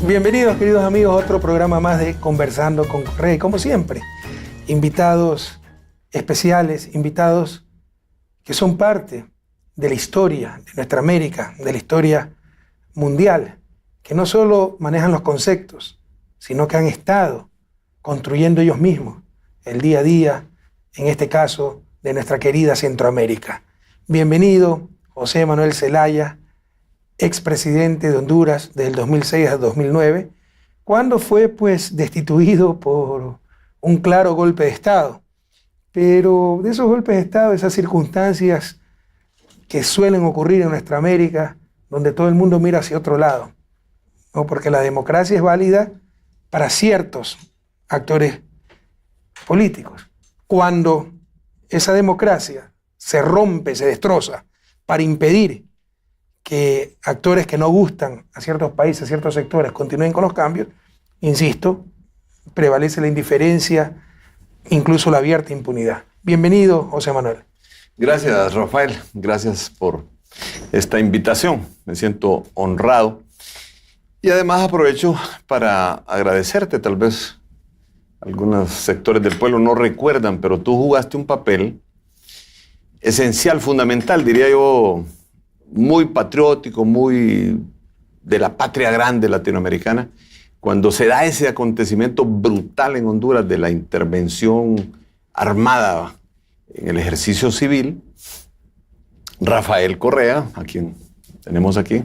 Bienvenidos, queridos amigos, a otro programa más de Conversando con Rey. Como siempre, invitados especiales, invitados que son parte de la historia de nuestra América, de la historia mundial, que no solo manejan los conceptos, sino que han estado construyendo ellos mismos el día a día, en este caso, de nuestra querida Centroamérica. Bienvenido, José Manuel Zelaya, expresidente de Honduras del 2006 al 2009, cuando fue destituido por un claro golpe de Estado. Pero de esos golpes de Estado, esas circunstancias que suelen ocurrir en nuestra América, donde todo el mundo mira hacia otro lado, ¿no? Porque la democracia es válida para ciertos actores políticos. Cuando esa democracia se rompe, se destroza, para impedir que actores que no gustan a ciertos países, a ciertos sectores, continúen con los cambios, insisto, prevalece la indiferencia, incluso la abierta impunidad. Bienvenido, José Manuel. Gracias, Rafael. Gracias por esta invitación. Me siento honrado. Y además aprovecho para agradecerte. Tal vez algunos sectores del pueblo no recuerdan, pero tú jugaste un papel esencial, fundamental, diría yo, muy patriótico, muy de la patria grande latinoamericana, cuando se da ese acontecimiento brutal en Honduras de la intervención armada en el ejercicio civil. Rafael Correa, a quien tenemos aquí,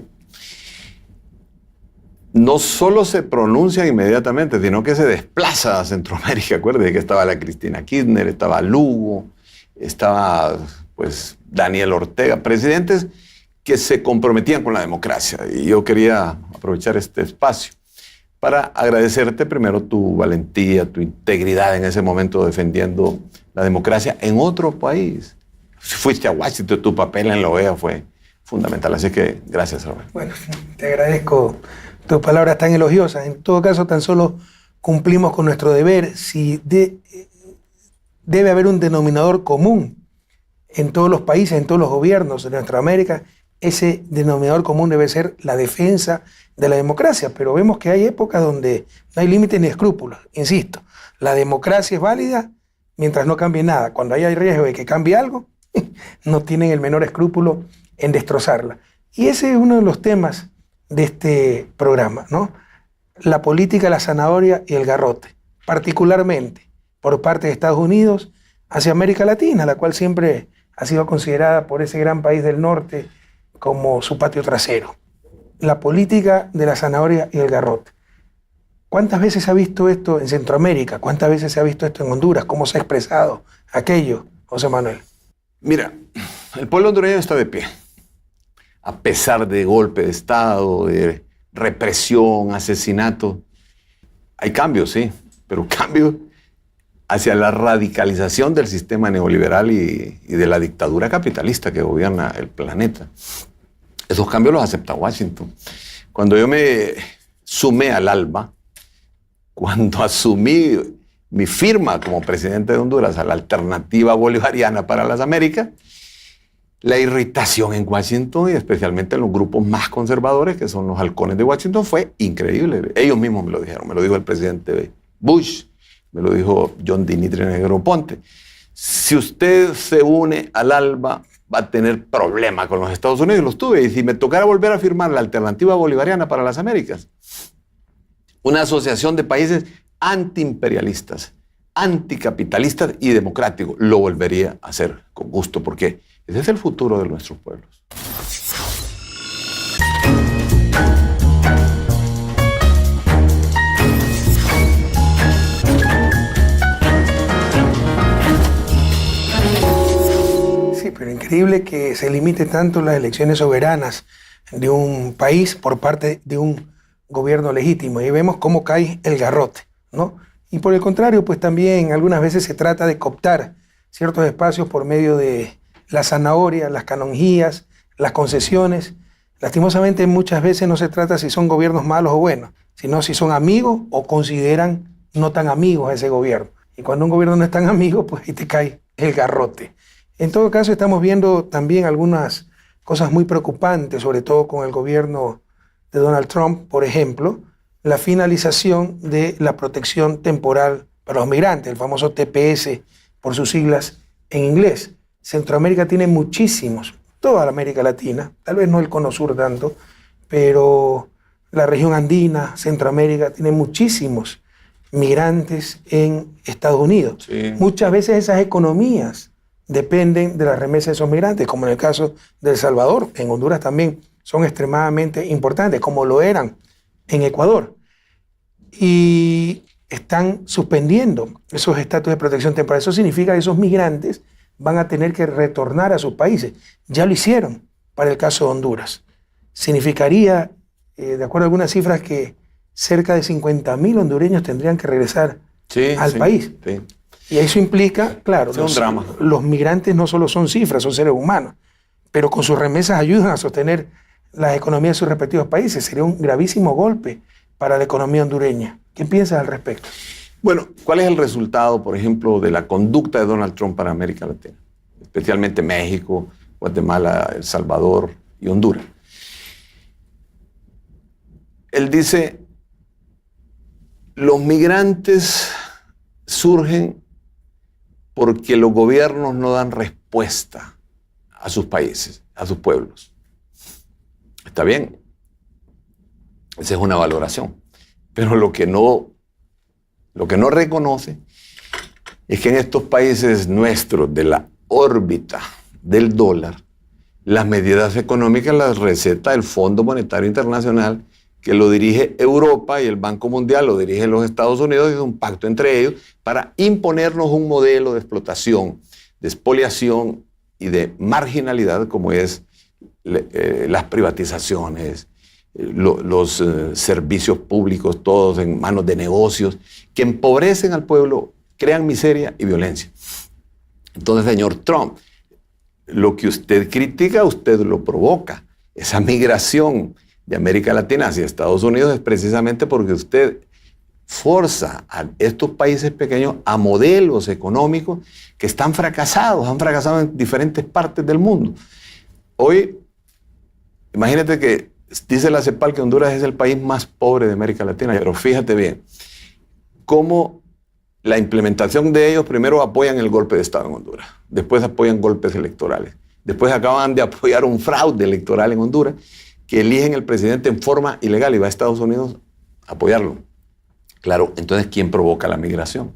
no solo se pronuncia inmediatamente, sino que se desplaza a Centroamérica. Acuérdate que estaba la Cristina Kirchner, estaba Lugo, estaba Daniel Ortega, presidentes que se comprometían con la democracia. Y yo quería aprovechar este espacio para agradecerte primero tu valentía, tu integridad en ese momento defendiendo la democracia en otro país. Si fuiste a Washington, tu papel en la OEA fue fundamental. Así que gracias, Robert. Bueno, te agradezco tus palabras tan elogiosas. En todo caso, tan solo cumplimos con nuestro deber. Si debe haber un denominador común en todos los países, en todos los gobiernos de nuestra América, ese denominador común debe ser la defensa de la democracia. Pero vemos que hay épocas donde no hay límites ni escrúpulos. Insisto, la democracia es válida mientras no cambie nada. Cuando hay riesgo de que cambie algo, no tienen el menor escrúpulo en destrozarla. Y ese es uno de los temas de este programa, ¿no? La política, la zanahoria y el garrote, particularmente por parte de Estados Unidos hacia América Latina, la cual siempre ha sido considerada por ese gran país del norte como su patio trasero. La política de la zanahoria y el garrote. ¿Cuántas veces se ha visto esto en Centroamérica? ¿Cuántas veces se ha visto esto en Honduras? ¿Cómo se ha expresado aquello, José Manuel? Mira, el pueblo hondureño está de pie. A pesar de golpe de Estado, de represión, asesinato. Hay cambios, sí, pero cambios hacia la radicalización del sistema neoliberal y de la dictadura capitalista que gobierna el planeta. Esos cambios los acepta Washington. Cuando yo me sumé al ALBA, cuando asumí mi firma como presidente de Honduras a la Alternativa Bolivariana para las Américas, la irritación en Washington y especialmente en los grupos más conservadores, que son los halcones de Washington, fue increíble. Ellos mismos me lo dijeron. Me lo dijo el presidente Bush, me lo dijo John Dimitri Negroponte. Si usted se une al ALBA, va a tener problemas con los Estados Unidos. Los tuve. Y si me tocara volver a firmar la Alternativa Bolivariana para las Américas, una asociación de países antiimperialistas, anticapitalistas y democráticos, lo volvería a hacer con gusto, porque ese es el futuro de nuestros pueblos. Sí, pero increíble que se limite tanto las elecciones soberanas de un país por parte de un gobierno legítimo. Y vemos cómo cae el garrote, ¿no? Y por el contrario, también algunas veces se trata de cooptar ciertos espacios por medio de la zanahoria, las canonjías, las concesiones. Lastimosamente muchas veces no se trata si son gobiernos malos o buenos, sino si son amigos o consideran no tan amigos a ese gobierno. Y cuando un gobierno no es tan amigo, ahí te cae el garrote. En todo caso, estamos viendo también algunas cosas muy preocupantes, sobre todo con el gobierno de Donald Trump, por ejemplo, la finalización de la protección temporal para los migrantes, el famoso TPS por sus siglas en inglés. Centroamérica tiene muchísimos, toda la América Latina, tal vez no el Cono Sur tanto, pero la región andina, Centroamérica, tiene muchísimos migrantes en Estados Unidos. Sí. Muchas veces esas economías dependen de las remesas de esos migrantes, como en el caso de El Salvador. En Honduras también son extremadamente importantes, como lo eran en Ecuador. Y están suspendiendo esos estatus de protección temporal. Eso significa que esos migrantes van a tener que retornar a sus países. Ya lo hicieron para el caso de Honduras. Significaría, de acuerdo a algunas cifras, que cerca de 50.000 hondureños tendrían que regresar al país. Sí. Y eso implica, claro, Es un drama. Los migrantes no solo son cifras, son seres humanos, pero con sus remesas ayudan a sostener las economías de sus respectivos países. Sería un gravísimo golpe para la economía hondureña. ¿Qué piensas al respecto? Bueno, ¿cuál es el resultado, por ejemplo, de la conducta de Donald Trump para América Latina? Especialmente México, Guatemala, El Salvador y Honduras. Él dice, los migrantes surgen porque los gobiernos no dan respuesta a sus países, a sus pueblos. Está bien, esa es una valoración, pero lo que no reconoce es que en estos países nuestros de la órbita del dólar, las medidas económicas las receta el Fondo Monetario Internacional, que lo dirige Europa, y el Banco Mundial lo dirige los Estados Unidos, y es un pacto entre ellos para imponernos un modelo de explotación, de expoliación y de marginalidad, como es las privatizaciones, los servicios públicos, todos en manos de negocios, que empobrecen al pueblo, crean miseria y violencia. Entonces, señor Trump, lo que usted critica, usted lo provoca. Esa migración de América Latina hacia Estados Unidos es precisamente porque usted forza a estos países pequeños a modelos económicos que están fracasados, han fracasado en diferentes partes del mundo. Hoy, imagínate que dice la CEPAL que Honduras es el país más pobre de América Latina, pero fíjate bien cómo la implementación de ellos primero apoyan el golpe de Estado en Honduras, después apoyan golpes electorales, después acaban de apoyar un fraude electoral en Honduras, que eligen el presidente en forma ilegal y va a Estados Unidos a apoyarlo. Claro, entonces, ¿quién provoca la migración?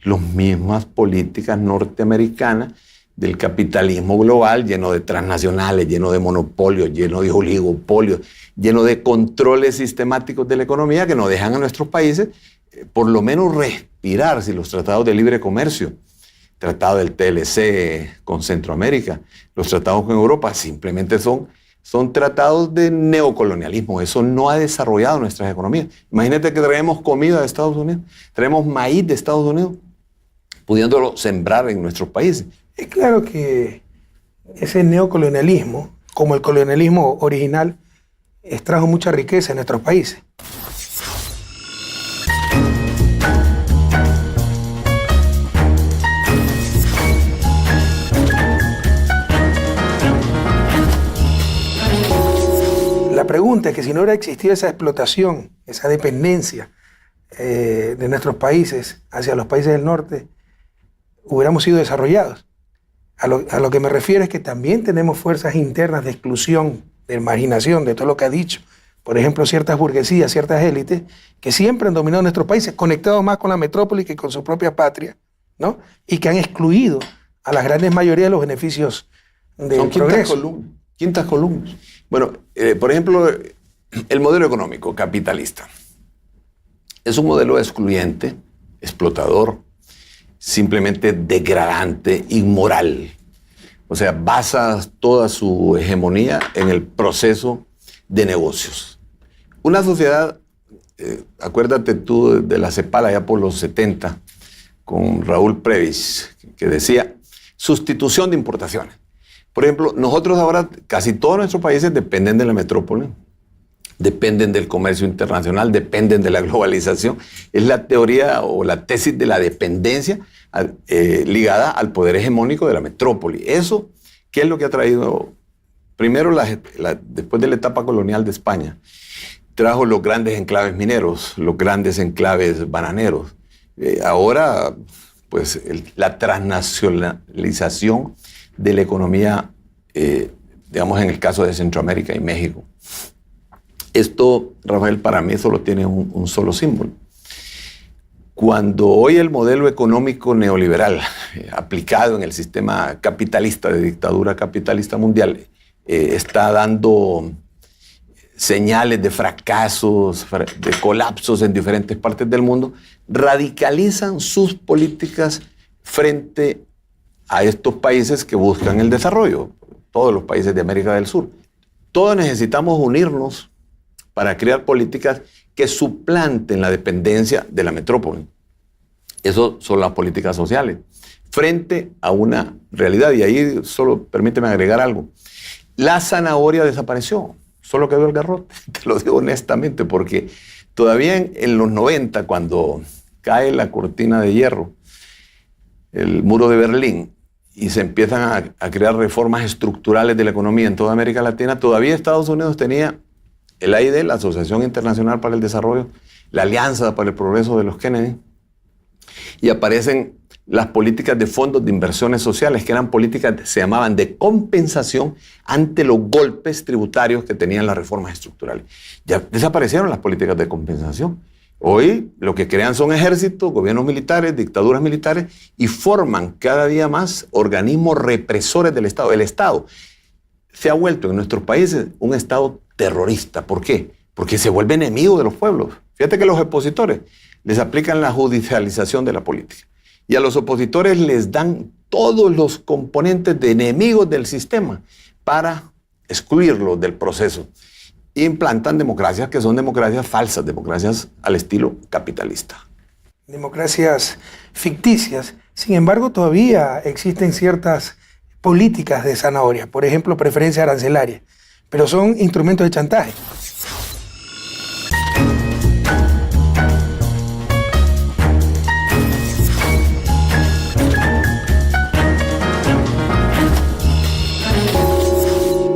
Las mismas políticas norteamericanas del capitalismo global, lleno de transnacionales, lleno de monopolios, lleno de oligopolios, lleno de controles sistemáticos de la economía que no dejan a nuestros países por lo menos respirar. Si los tratados de libre comercio, tratado del TLC con Centroamérica, los tratados con Europa simplemente son tratados de neocolonialismo. Eso no ha desarrollado nuestras economías. Imagínate que traemos comida de Estados Unidos, traemos maíz de Estados Unidos, pudiéndolo sembrar en nuestros países. Es claro que ese neocolonialismo, como el colonialismo original, extrajo mucha riqueza en nuestros países. La pregunta es que si no hubiera existido esa explotación, esa dependencia de nuestros países hacia los países del norte, hubiéramos sido desarrollados. A lo que me refiero es que también tenemos fuerzas internas de exclusión, de marginación, de todo lo que ha dicho. Por ejemplo, ciertas burguesías, ciertas élites, que siempre han dominado nuestros países, conectados más con la metrópoli que con su propia patria, ¿no? Y que han excluido a las grandes mayorías de los beneficios del progreso. Quintas columnas. Bueno, por ejemplo, el modelo económico capitalista es un modelo excluyente, explotador, simplemente degradante, inmoral. O sea, basa toda su hegemonía en el proceso de negocios. Una sociedad, acuérdate tú de la CEPAL allá por los 70, con Raúl Previs, que decía sustitución de importaciones. Por ejemplo, nosotros ahora, casi todos nuestros países dependen de la metrópoli, dependen del comercio internacional, dependen de la globalización. Es la teoría o la tesis de la dependencia ligada al poder hegemónico de la metrópoli. Eso, ¿qué es lo que ha traído? Primero, después de la etapa colonial de España, trajo los grandes enclaves mineros, los grandes enclaves bananeros. Ahora, pues, la transnacionalización de la economía, digamos, en el caso de Centroamérica y México. Esto, Rafael, para mí solo tiene un solo símbolo. Cuando hoy el modelo económico neoliberal aplicado en el sistema capitalista de dictadura capitalista mundial está dando señales de fracasos, de colapsos en diferentes partes del mundo, radicalizan sus políticas frente a estos países que buscan el desarrollo, todos los países de América del Sur. Todos necesitamos unirnos para crear políticas que suplanten la dependencia de la metrópoli. Eso son las políticas sociales, frente a una realidad. Y ahí solo permíteme agregar algo. La zanahoria desapareció, solo quedó el garrote, te lo digo honestamente, porque todavía en los 90, cuando cae la cortina de hierro, el muro de Berlín, y se empiezan a crear reformas estructurales de la economía en toda América Latina, todavía Estados Unidos tenía el AID, la Asociación Internacional para el Desarrollo, la Alianza para el Progreso de los Kennedy, y aparecen las políticas de fondos de inversiones sociales, que eran políticas que se llamaban de compensación ante los golpes tributarios que tenían las reformas estructurales. Ya desaparecieron las políticas de compensación. Hoy lo que crean son ejércitos, gobiernos militares, dictaduras militares, y forman cada día más organismos represores del Estado. El Estado se ha vuelto en nuestros países un Estado terrorista. ¿Por qué? Porque se vuelve enemigo de los pueblos. Fíjate que los opositores les aplican la judicialización de la política. Y a los opositores les dan todos los componentes de enemigos del sistema para excluirlos del proceso. Implantan democracias que son democracias falsas, democracias al estilo capitalista. Democracias ficticias. Sin embargo, todavía existen ciertas políticas de zanahoria, por ejemplo, preferencia arancelaria, pero son instrumentos de chantaje.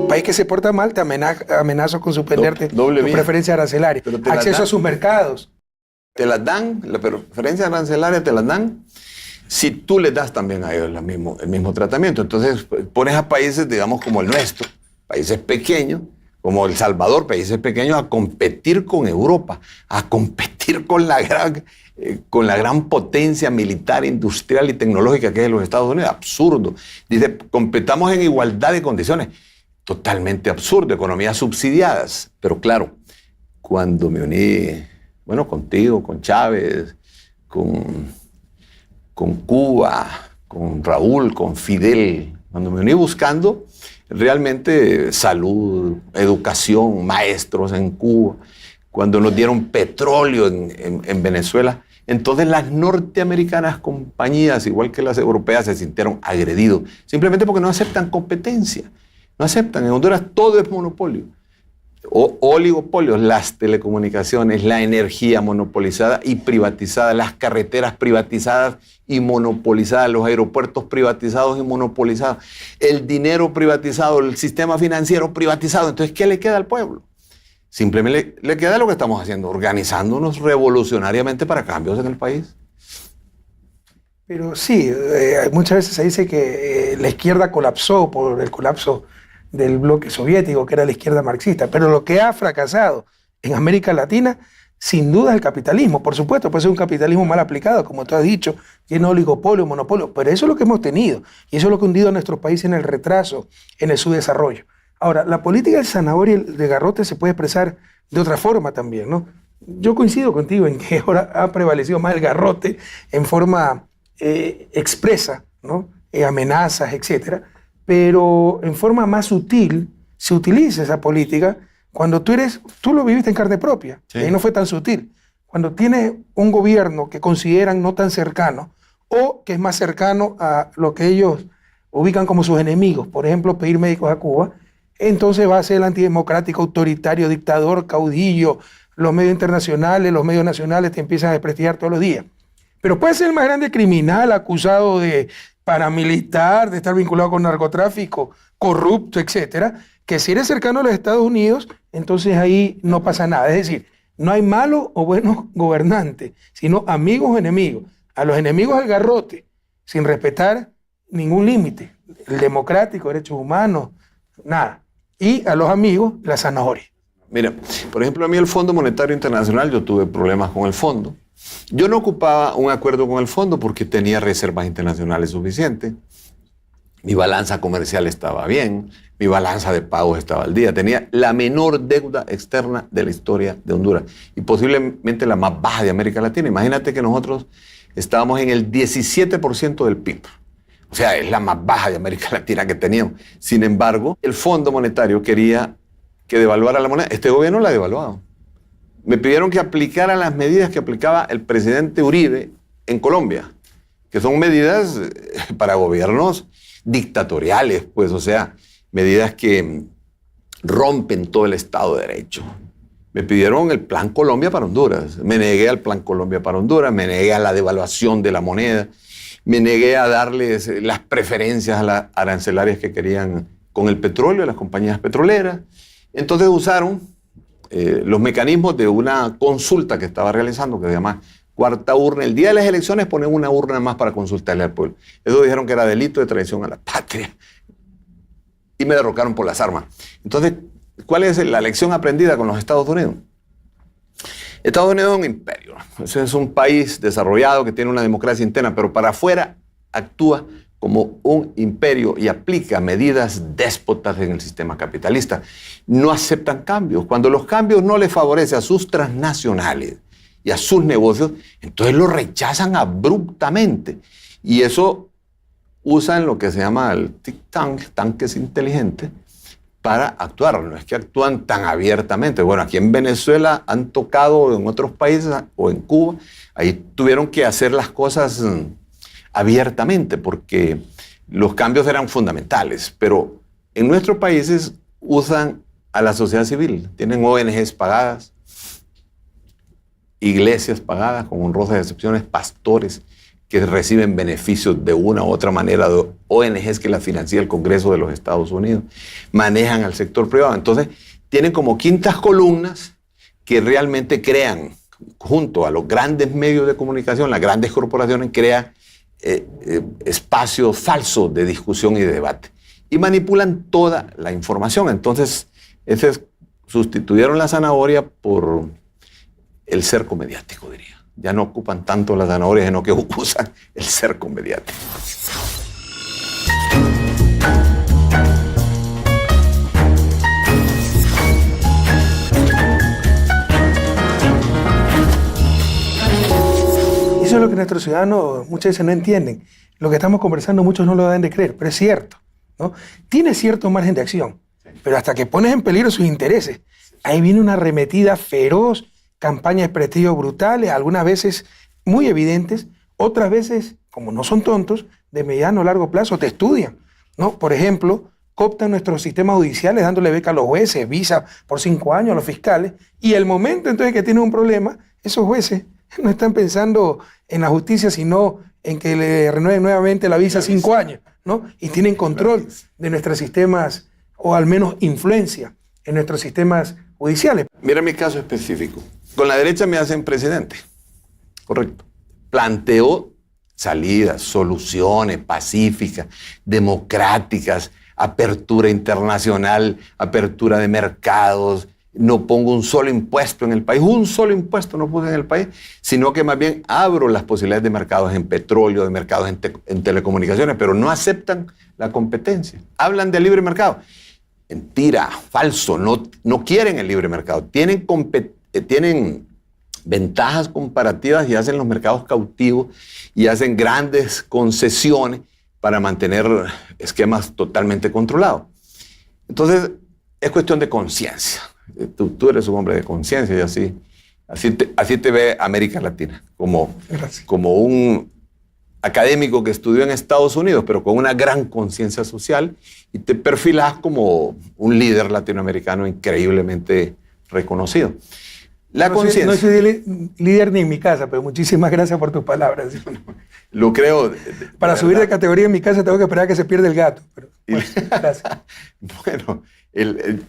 País que se porta mal, te amenazo con suspenderte tu preferencia arancelaria. Acceso a sus mercados. Te las dan, la preferencia arancelaria te las dan si tú les das también a ellos el mismo tratamiento. Entonces pones a países, digamos, como el nuestro, países pequeños, como El Salvador, países pequeños, a competir con Europa, a competir con la gran potencia militar, industrial y tecnológica que es los Estados Unidos. Absurdo. Dice, competamos en igualdad de condiciones. Totalmente absurdo, economías subsidiadas. Pero claro, cuando me uní, bueno, contigo, con Chávez, con Cuba, con Raúl, con Fidel, cuando me uní buscando realmente salud, educación, maestros en Cuba, cuando nos dieron petróleo en Venezuela, entonces las norteamericanas compañías, igual que las europeas, se sintieron agredidos, simplemente porque no aceptan competencia. No aceptan. En Honduras todo es monopolio. Oligopolios, las telecomunicaciones, la energía monopolizada y privatizada, las carreteras privatizadas y monopolizadas, los aeropuertos privatizados y monopolizados, el dinero privatizado, el sistema financiero privatizado. Entonces, ¿qué le queda al pueblo? Simplemente le queda lo que estamos haciendo, organizándonos revolucionariamente para cambios en el país. Pero sí, muchas veces se dice que la izquierda colapsó por el colapso del bloque soviético, que era la izquierda marxista, pero lo que ha fracasado en América Latina, sin duda es el capitalismo. Por supuesto, puede ser un capitalismo mal aplicado, como tú has dicho, lleno de oligopolio, monopolio, pero eso es lo que hemos tenido, y eso es lo que ha hundido a nuestros países en el retraso, en el subdesarrollo. Ahora, la política del zanahoria y de garrote se puede expresar de otra forma también, ¿no? Yo coincido contigo en que ahora ha prevalecido más el garrote en forma expresa, ¿no? Amenazas, etcétera, pero en forma más sutil se utiliza esa política cuando tú lo viviste en carne propia, sí. Y no fue tan sutil. Cuando tienes un gobierno que consideran no tan cercano o que es más cercano a lo que ellos ubican como sus enemigos, por ejemplo, pedir médicos a Cuba, entonces va a ser el antidemocrático, autoritario, dictador, caudillo, los medios internacionales, los medios nacionales te empiezan a desprestigiar todos los días. Pero puede ser el más grande criminal, acusado de paramilitar, de estar vinculado con narcotráfico, corrupto, etcétera, que si eres cercano a los Estados Unidos, entonces ahí no pasa nada. Es decir, no hay malos o buenos gobernantes, sino amigos o enemigos. A los enemigos al garrote, sin respetar ningún límite. El democrático, derechos humanos, nada. Y a los amigos, la zanahoria. Mira, por ejemplo, a mí el Fondo Monetario Internacional, yo tuve problemas con el fondo. Yo no ocupaba un acuerdo con el fondo porque tenía reservas internacionales suficientes. Mi balanza comercial estaba bien, mi balanza de pagos estaba al día. Tenía la menor deuda externa de la historia de Honduras y posiblemente la más baja de América Latina. Imagínate que nosotros estábamos en el 17% del PIB. O sea, es la más baja de América Latina que teníamos. Sin embargo, el Fondo Monetario quería que devaluara la moneda. Este gobierno la ha devaluado. Me pidieron que aplicara las medidas que aplicaba el presidente Uribe en Colombia, que son medidas para gobiernos dictatoriales, pues, o sea, medidas que rompen todo el Estado de Derecho. Me pidieron el Plan Colombia para Honduras. Me negué al Plan Colombia para Honduras, me negué a la devaluación de la moneda, me negué a darles las preferencias a las arancelarias que querían con el petróleo, a las compañías petroleras. Entonces usaron los mecanismos de una consulta que estaba realizando, que se llama cuarta urna. El día de las elecciones ponen una urna más para consultarle al pueblo. Eso dijeron que era delito de traición a la patria. Y me derrocaron por las armas. Entonces, ¿cuál es la lección aprendida con los Estados Unidos? Estados Unidos es un imperio. Es un país desarrollado que tiene una democracia interna, pero para afuera actúa como un imperio y aplica medidas déspotas en el sistema capitalista. No aceptan cambios. Cuando los cambios no les favorecen a sus transnacionales y a sus negocios, entonces los rechazan abruptamente. Y eso usan lo que se llama el think-tank, tanques inteligentes, para actuar. No es que actúan tan abiertamente. Bueno, aquí en Venezuela han tocado, en otros países o en Cuba, ahí tuvieron que hacer las cosas abiertamente porque los cambios eran fundamentales. Pero en nuestros países usan a la sociedad civil. Tienen ONGs pagadas, iglesias pagadas, con honrosas excepciones, pastores que reciben beneficios de una u otra manera de ONGs que la financia el Congreso de los Estados Unidos, manejan al sector privado. Entonces, tienen como quintas columnas que realmente crean, junto a los grandes medios de comunicación, las grandes corporaciones, crean espacios falsos de discusión y de debate. Y manipulan toda la información. Entonces, sustituyeron la zanahoria por el cerco mediático, diría. Ya no ocupan tanto las zanahorias, sino que usan el cerco mediático. Eso es lo que nuestros ciudadanos muchas veces no entienden. Lo que estamos conversando muchos no lo deben de creer, pero es cierto, ¿no? Tiene cierto margen de acción, pero hasta que pones en peligro sus intereses, ahí viene una arremetida feroz, campañas de prestigio brutales, algunas veces muy evidentes, otras veces, como no son tontos, de mediano o largo plazo te estudian, ¿no? Por ejemplo, cooptan nuestros sistemas judiciales dándole beca a los jueces, visa por 5 años a los fiscales, y el momento entonces que tienen un problema, esos jueces no están pensando en la justicia, sino en que le renueven nuevamente la visa 5 años, ¿no? Y tienen control de nuestros sistemas, o al menos influencia en nuestros sistemas judiciales. Mira mi caso específico. Con la derecha me hacen presidente, correcto. Planteo salidas, soluciones pacíficas, democráticas, apertura internacional, apertura de mercados. No pongo un solo impuesto en el país, un solo impuesto no puse en el país, sino que más bien abro las posibilidades de mercados en petróleo, de mercados en telecomunicaciones, pero no aceptan la competencia. Hablan de libre mercado. Mentira, falso, no quieren el libre mercado. Tienen ventajas comparativas y hacen los mercados cautivos y hacen grandes concesiones para mantener esquemas totalmente controlados. Entonces, es cuestión de conciencia. Tú eres un hombre de conciencia y así te ve América Latina, como un académico que estudió en Estados Unidos, pero con una gran conciencia social, y te perfilás como un líder latinoamericano increíblemente reconocido. La conciencia. No soy líder ni en mi casa, pero muchísimas gracias por tus palabras. Lo creo. Para subir de categoría en mi casa tengo que esperar a que se pierda el gato. Pero, bueno, gracias. Bueno,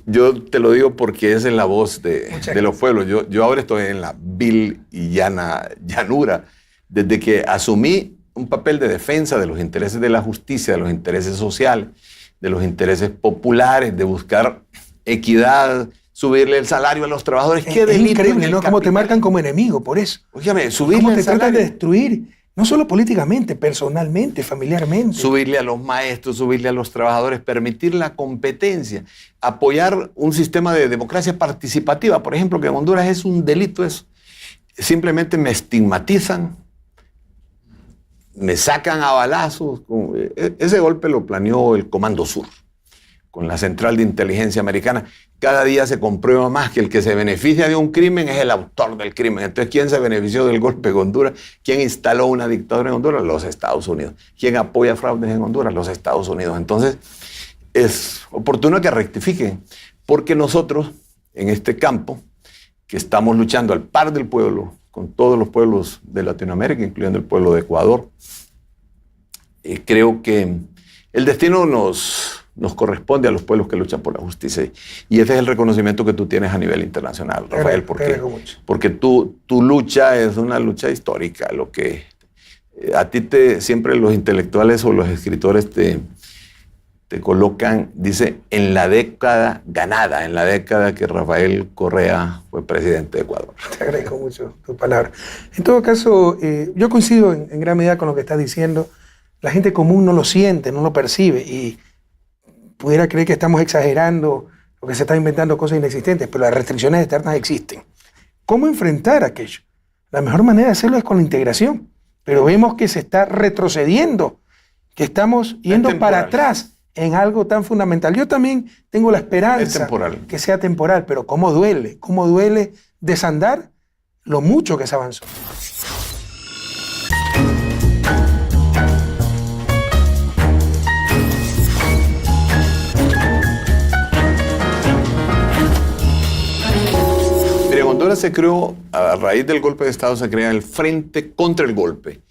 Yo te lo digo porque esa es la voz de los pueblos. Yo ahora estoy en la vil y llana llanura. Desde que asumí un papel de defensa de los intereses de la justicia, de los intereses sociales, de los intereses populares, de buscar equidad, subirle el salario a los trabajadores. Es increíble, ¿no? Cómo te marcan como enemigo, por eso. Óigame, subirle cómo te el salario. tratan de destruir, no solo políticamente, personalmente, familiarmente. Subirle a los maestros, subirle a los trabajadores, permitir la competencia, apoyar un sistema de democracia participativa. Por ejemplo, que en Honduras es un delito eso. Simplemente me estigmatizan, me sacan a balazos. Ese golpe lo planeó el Comando Sur, con la Central de Inteligencia Americana. Cada día se comprueba más que el que se beneficia de un crimen es el autor del crimen. Entonces, ¿quién se benefició del golpe en Honduras? ¿Quién instaló una dictadura en Honduras? Los Estados Unidos. ¿Quién apoya fraudes en Honduras? Los Estados Unidos. Entonces, es oportuno que rectifiquen, porque nosotros, en este campo, que estamos luchando al par del pueblo, con todos los pueblos de Latinoamérica, incluyendo el pueblo de Ecuador, creo que el destino nos corresponde a los pueblos que luchan por la justicia. Y ese es el reconocimiento que tú tienes a nivel internacional, Rafael, porque tu lucha es una lucha histórica. Lo que a ti siempre los intelectuales o los escritores te colocan, dice, en la década ganada, en la década que Rafael Correa fue presidente de Ecuador. Te agradezco mucho tu palabra. En todo caso, yo coincido en gran medida con lo que estás diciendo. La gente común no lo siente, no lo percibe, y pudiera creer que estamos exagerando o que se están inventando cosas inexistentes, pero las restricciones externas existen. ¿Cómo enfrentar aquello? La mejor manera de hacerlo es con la integración, pero vemos que se está retrocediendo, que estamos yendo para atrás en algo tan fundamental. Yo también tengo la esperanza que sea temporal, pero cómo duele desandar lo mucho que se avanzó. En Honduras se creó, a raíz del golpe de Estado, se crea el Frente contra el Golpe.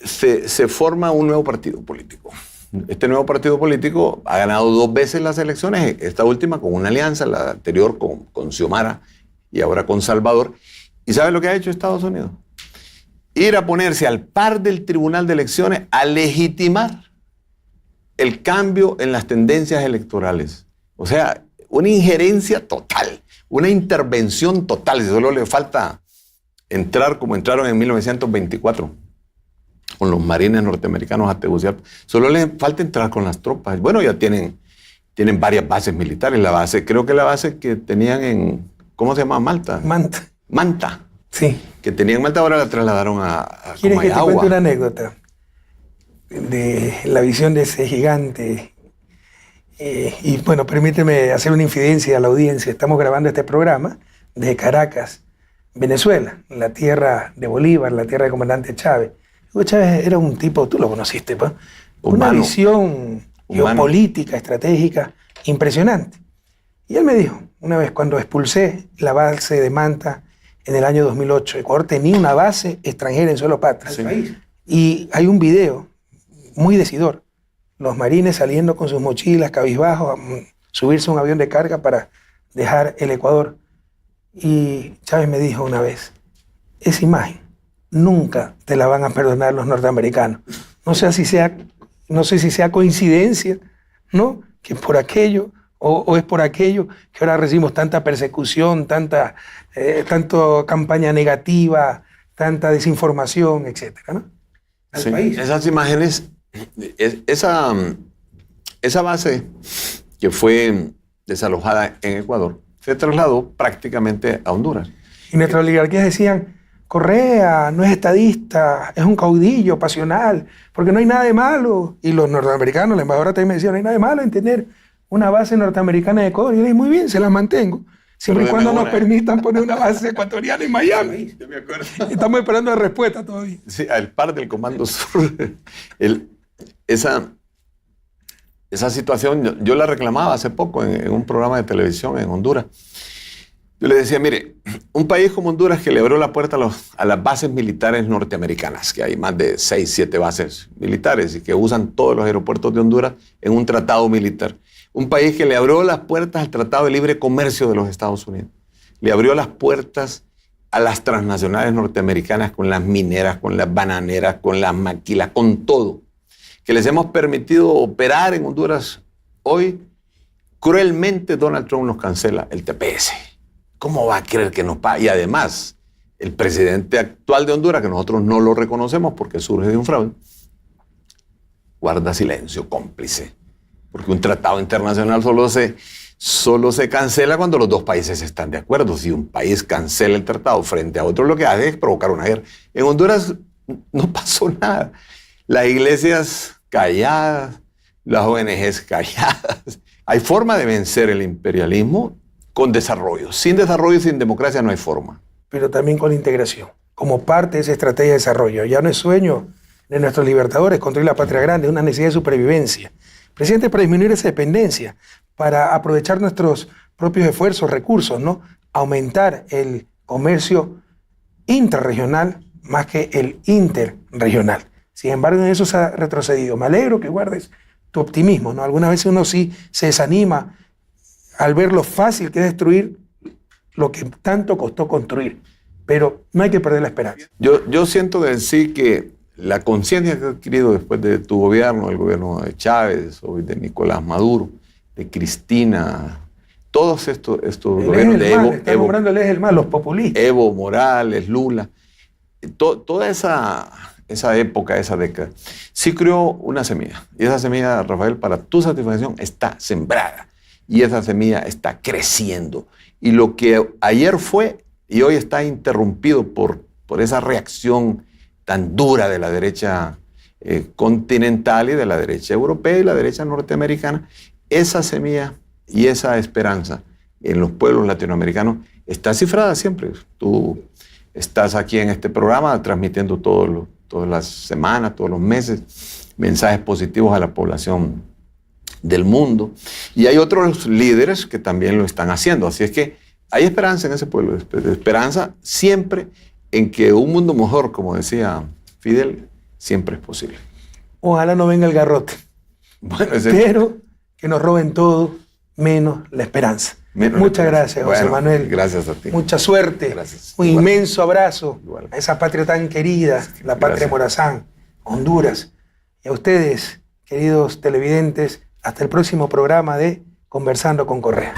Se forma un nuevo partido político. Este nuevo partido político ha ganado 2 veces las elecciones, esta última con una alianza, la anterior con Xiomara y ahora con Salvador. ¿Y sabe lo que ha hecho Estados Unidos? Ir a ponerse al par del Tribunal de Elecciones a legitimar el cambio en las tendencias electorales. O sea, una injerencia total, una intervención total. Solo le falta entrar como entraron en 1924 con los marines norteamericanos a Tegucigalpa. Solo les falta entrar con las tropas. Bueno, ya tienen varias bases militares. Creo que la base que tenían en, ¿cómo se llama? Manta. Sí. Que tenían en Malta, ahora la trasladaron a ¿Quieres que te cuente una anécdota de la visión de ese gigante? Y bueno, permíteme hacer una infidencia a la audiencia. Estamos grabando este programa desde Caracas, Venezuela, la tierra de Bolívar, la tierra del comandante Chávez. Hugo Chávez era un tipo, tú lo conociste, ¿pues? Una visión geopolítica, estratégica, impresionante. Y él me dijo, una vez cuando expulsé la base de Manta en el año 2008, Ecuador tenía una base extranjera en suelo patrio. Sí. Y hay un video muy decidor. Los marines saliendo con sus mochilas, cabizbajos, a subirse a un avión de carga para dejar el Ecuador. Y Chávez me dijo una vez, esa imagen nunca te la van a perdonar los norteamericanos. No sé si sea coincidencia, ¿no? Que por aquello, o es por aquello que ahora recibimos tanta persecución, tanta campaña negativa, tanta desinformación, etcétera, ¿no? Sí, esas imágenes, esa base que fue desalojada en Ecuador se trasladó prácticamente a Honduras. Y nuestras oligarquías decían, Correa no es estadista, es un caudillo pasional, porque no hay nada de malo. Y los norteamericanos, la embajadora también me decía, no hay nada de malo en tener una base norteamericana en Ecuador. Y yo le dije, muy bien, se la mantengo, siempre y cuando nos permitan poner una base ecuatoriana en Miami. Yo me acuerdo. Estamos esperando la respuesta todavía. Sí, al par del Comando Sur. Esa situación yo la reclamaba hace poco en un programa de televisión en Honduras. Yo le decía, mire, un país como Honduras que le abrió la puerta a las bases militares norteamericanas, que hay más de 6, 7 bases militares y que usan todos los aeropuertos de Honduras en un tratado militar. Un país que le abrió las puertas al Tratado de Libre Comercio de los Estados Unidos. Le abrió las puertas a las transnacionales norteamericanas con las mineras, con las bananeras, con las maquilas, con todo. Que les hemos permitido operar en Honduras. Hoy, cruelmente, Donald Trump nos cancela el TPS. ¿Cómo va a creer que nos pague? Y además, el presidente actual de Honduras, que nosotros no lo reconocemos porque surge de un fraude, guarda silencio, cómplice. Porque un tratado internacional solo se cancela cuando los dos países están de acuerdo. Si un país cancela el tratado frente a otro, lo que hace es provocar una guerra. En Honduras no pasó nada. Las iglesias calladas, las ONGs calladas. Hay forma de vencer el imperialismo con desarrollo. Sin desarrollo y sin democracia no hay forma. Pero también con integración, como parte de esa estrategia de desarrollo. Ya no es sueño de nuestros libertadores construir la patria grande, es una necesidad de supervivencia. Presidente, para disminuir esa dependencia, para aprovechar nuestros propios esfuerzos, recursos, ¿no? Aumentar el comercio intrarregional más que el interregional. Sin embargo, en eso se ha retrocedido. Me alegro que guardes tu optimismo, ¿no? Algunas veces uno sí se desanima al ver lo fácil que es destruir lo que tanto costó construir. Pero no hay que perder la esperanza. Yo siento decir que la conciencia que he adquirido después de tu gobierno, el gobierno de Chávez, hoy de Nicolás Maduro, de Cristina, todos estos gobiernos de Evo. Está nombrando el eje del mal, los populistas. Evo Morales, Lula, toda esa época, esa década, sí creó una semilla. Y esa semilla, Rafael, para tu satisfacción, está sembrada. Y esa semilla está creciendo. Y lo que ayer fue y hoy está interrumpido por esa reacción tan dura de la derecha continental y de la derecha europea y la derecha norteamericana, esa semilla y esa esperanza en los pueblos latinoamericanos está cifrada siempre. Tú estás aquí en este programa transmitiendo todas las semanas, todos los meses, mensajes positivos a la población del mundo. Y hay otros líderes que también lo están haciendo. Así es que hay esperanza en ese pueblo, esperanza siempre en que un mundo mejor, como decía Fidel, siempre es posible. Ojalá no venga el garrote. Bueno, pero que nos roben todo, menos la esperanza. Muchas gracias, José Manuel. Gracias a ti. Mucha suerte. Gracias. Un inmenso abrazo Igual. a esa patria tan querida, la patria Morazán, Honduras. Y a ustedes, queridos televidentes, hasta el próximo programa de Conversando con Correa.